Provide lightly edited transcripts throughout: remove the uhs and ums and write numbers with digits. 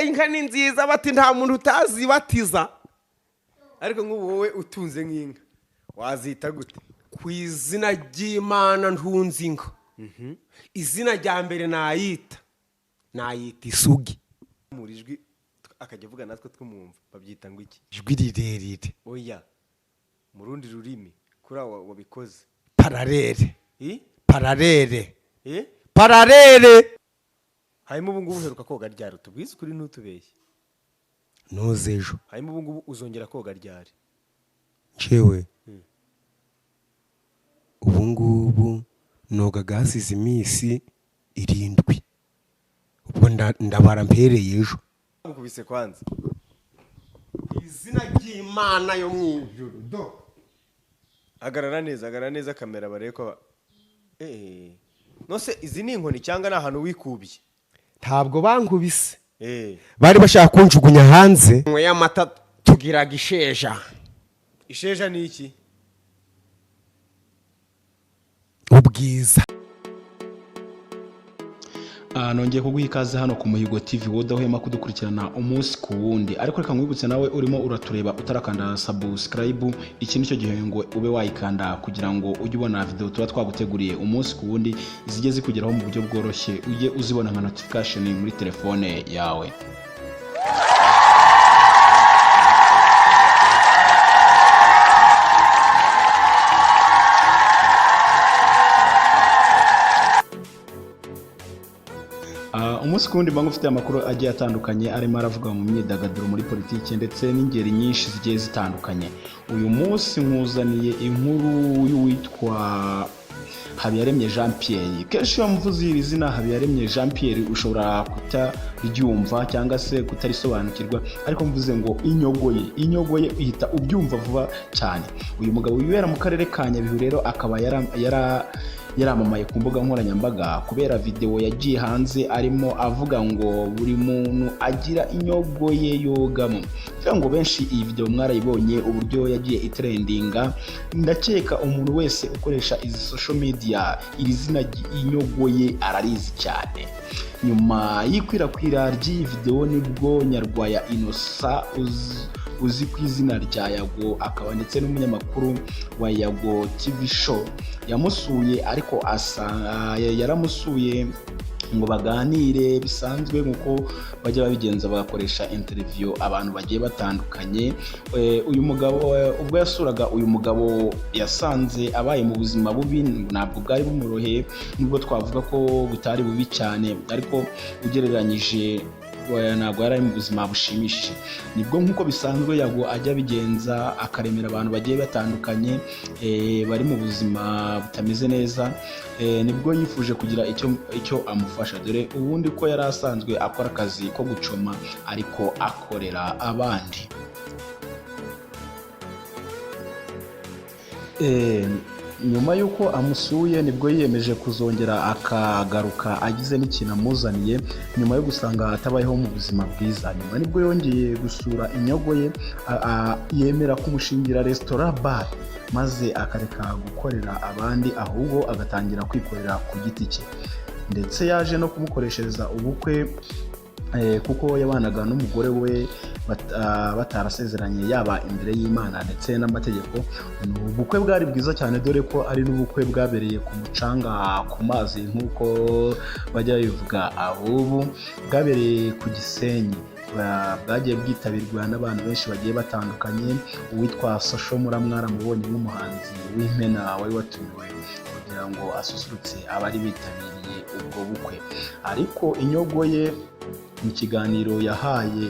inka ni nziza bati nta muntu utazibatiza ariko nk'ubu wowe utunze nk'inka wazita gute ku izina ry'Imana ntunze inka izina rya mbere nayita isugi muri ijwi akajya avuga natwe twumumva babyita ngo iki ijwi rirerire oya mu rundi rurimi kuri aho wabikoze pararere harimo ubu ngubu uheruka koga ryari tubwize kuri ntutubeshye nozejo harimo ubu ngubu uzongera koga ryari jewe ubu ngubu noga gasize iminsi 7 ubwo ndabara mpereye ejo ukubise kwanza izina ry'Imana yo mwijuru do agarara neza kamera bareko nose izi ni inkoni cyangwa na hano wikubiye ntabwo bankubise bari bashaka kunjugunya hanze mwe y'amata tugiraga isheja ni iki ubwiza nongeye kuguha ikaze hano ku Muhigo TV wowe udahwema kudukurikirana umunsi ku wundi ariko reka nkwibutse nawe urimo uratureba utarakanda subscribe iki nicyo gihe ngo ube wayikanda kugira ngo ujye ubona video tuba twaguteguriye umunsi ku wundi izige zikugeraho mu buryo bworoshye ujye uzibona nka notification muri telefone yawe. Umunsi kundi mbango ufite amakuru agiye atandukanye arimo aravuga mu myidagaduro muri politiki ndetse n'ingeri nyinshi zigiye zitandukanye. Uyu munsi nkuzaniye inkuru y'uwitwa Habiyaremye Jean Pierre. Kenshi bamuvuze iri zina Habiyaremye Jean Pierre ushobora kutaryumva cyangwa se kutarisobanukirwa ariko mvuze ngo inyogoye uhita ubyumva vuba cyane. Uyu mugabo wibera mu karere ka Nyabihu rero akaba yaramamaye ku mbuga nkoranyambaga kubera video yagiye hanze arimo avuga ngo buri muntu agira inyogoye yogamo. Ngo benshi iyi video mwarayibonye uburyo yagiye itrendinga. Ndakeka umuntu wese ukoresha izi social media iri zina inyogoye ararizi cyane. Nyuma y'ikwirakwira ry'iyi video nibwo Nyarwaya Innocent uzi ku izina rya Yago akaba ndetse n'umunyamakuru wa YAGOTVSHOW yamusuye ariko yaramusuye ngo baganire bisanzwe nkuko bajya babigenza bagakoresha interview abantu bagiye batandukanye. Uyu mugabo ubwo yasuraga uyu mugabo yasanze abaye mu buzima bubi ntabwo bwari bumuroheye nubwo twavuga ko butari bubi cyane ariko ugereranyije ntabwo yari mu buzima bushimishije. Nibwo nkuko bisanzwe Yago ajya bigenza akaremera abantu bagiye batandukanye bari mu buzima butameze neza. Nibwo yifuje kugira icyo amufasha dore ubundi ko yari asanzwe akora akazi ko gucoma ariko akorera abandi. Nyuma yuko amusuye nibwo yiyemeje kuzongera akagaruka agize n'ikintu amuzaniye nyuma yo gusanga atabayeho mu buzima bwiza. Nyuma nibwo yongeye gusura inyogoye yemera kumushingira restaurant bar maze akareka gukorera abandi ahubwo agatangira kwikorera ku giti cye ndetse yaje no kumukoreshereza ubukwe kuko yabanaga n'umugore we batarasezeranye yaba imbere y'Imana ndetse n'amategeko. Ubukwe bwari bwiza cyane dore ko ari n'ubukwe bwabereye ku mucanga ku mazi nkuko bajya bivuga ahubwo bwabereye ku Gisenyi. Bwagiye bwitabirwa n'abantu benshi bagiye batandukanye. Uwitwa Social mwaramubonye nk'umuhanzi w'impena wari watumiwe kugira ngo asusurutse abari bitabiriye ubwo bukwe. Ariko inyogoye mu kiganiro yahaye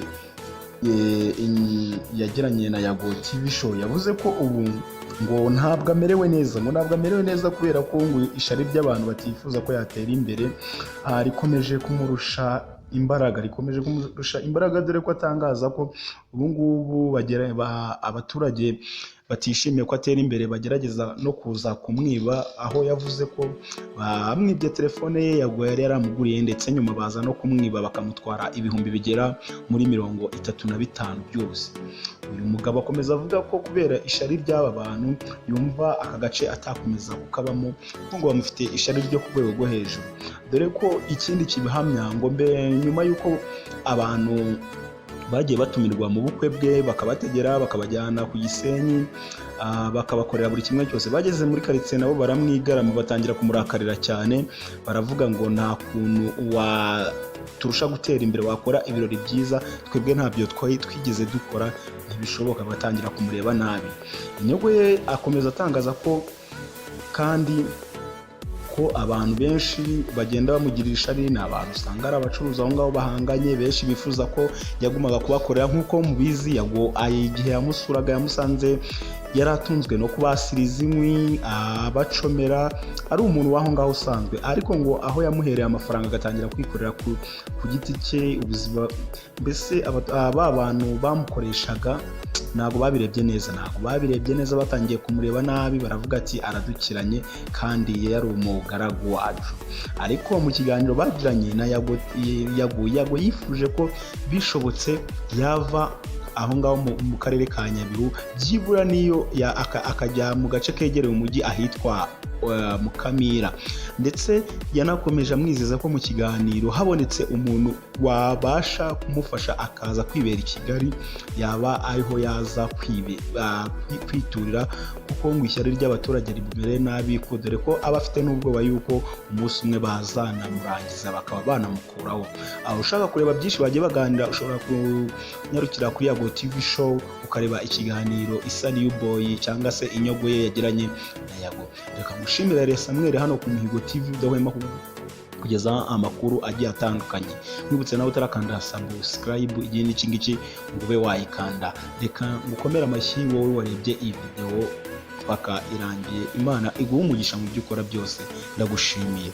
yagiranye na YAGOTVSHOW yavuze ko ubu ngo ntabwo amerewe neza kubera ko ngo ishari ry'abantu batifuza ko yatera imbere rikomeje kumurusha imbaraga dore ko atangaza ko ubu ngubu abaturage batishimiye ko atera imbere bagerageza no kuza kumwiba, aho yavuze ko bamwibye telefone ye Yago yari yaramuguriye, ndetse nyuma baza no kumwiba bakamutwara ibihumbi bigera muri 35 byose. Uyu mugabo akomeza avuga ko kubera ishari ry'aba bantu yumva aka gace atakomeza kukabamo, ngo bamufite ishari ryo ku rwego rwo hejuru, dore ko ikindi kibihamya ngo mbere nyuma y'uko abantu bagiye batumirwa mu bukwe bwe bakabategera bakabajyana ku Gisenyi, bakabakorera buri kimwe cyose, bageze muri karitsiye nabo baramwigarama batangira kumurakarira cyane, baravuga ngo nta kuntu turusha gutera imbere wakora ibirori byiza, twebwe ntabyo twigeze dukora, ntibishoboka, batangira kumureba nabi. Inyogo ye akomeza atangaza ko kandi ko abantu benshi bagenda bamugirira ishari, ni abantu usanga ari abacuruzi aho ngaho bahanganye, benshi bifuza ko yagumaga kubakorera. Nk'uko mubizi Yago igihe yamusuraga yamusanze yaratunzwe no kubasiriza inkwi, abacomera, ari umuntu w'aho ngaho usanzwe, ariko ngo aho yamuhereye amafaranga agatangira kwikorera ku giti cye ubuzima, mbese aba bantu bamukoreshaga ntabwo babirebye neza, batangiye kumureba nabi, baravuga ati aradukiranye kandi yari umugaragu wacu. Ariko mu kiganiro bagiranye na Yago yifuje ko bishobotse yava aho ngaho mu karere ka Nyabihu, byibura niyo akajya mu gace kegereye umujyi ahitwa Mukamira, ndetse yanakomeje amwizeza ko mu kiganiro habonetse umuntu wabasha kumufasha akaza kwibera i Kigali, yaba ariho yaza kwiturira, kuko ngo ishyari ry'abaturage ribumereye nabi, ko dore ko aba afite n'ubwoba yuko umunsi umwe bazanamurangiza bakaba banamukuraho. Aho ushaka kureba byinshi bagiye baganira, ushobora kunyarukira kuri YAGOTVSHOW ukareba ikiganiro Isani y'Uboyi cyangwa se Inyogo ye yagiranye na Yago. Reka mushimira Samuel hano ku Muhigo TV udahwema kugeza amakuru agiye atandukanye. Mwibutse nawe utarakanda subscribe igihe n'iki ngiki ngo ube wayikanda. Reka ngukomere amashyi wowe warebye iyi video paka irangiye. Imana iguhe umugisha mu byo ukora byose, ndagushimiye.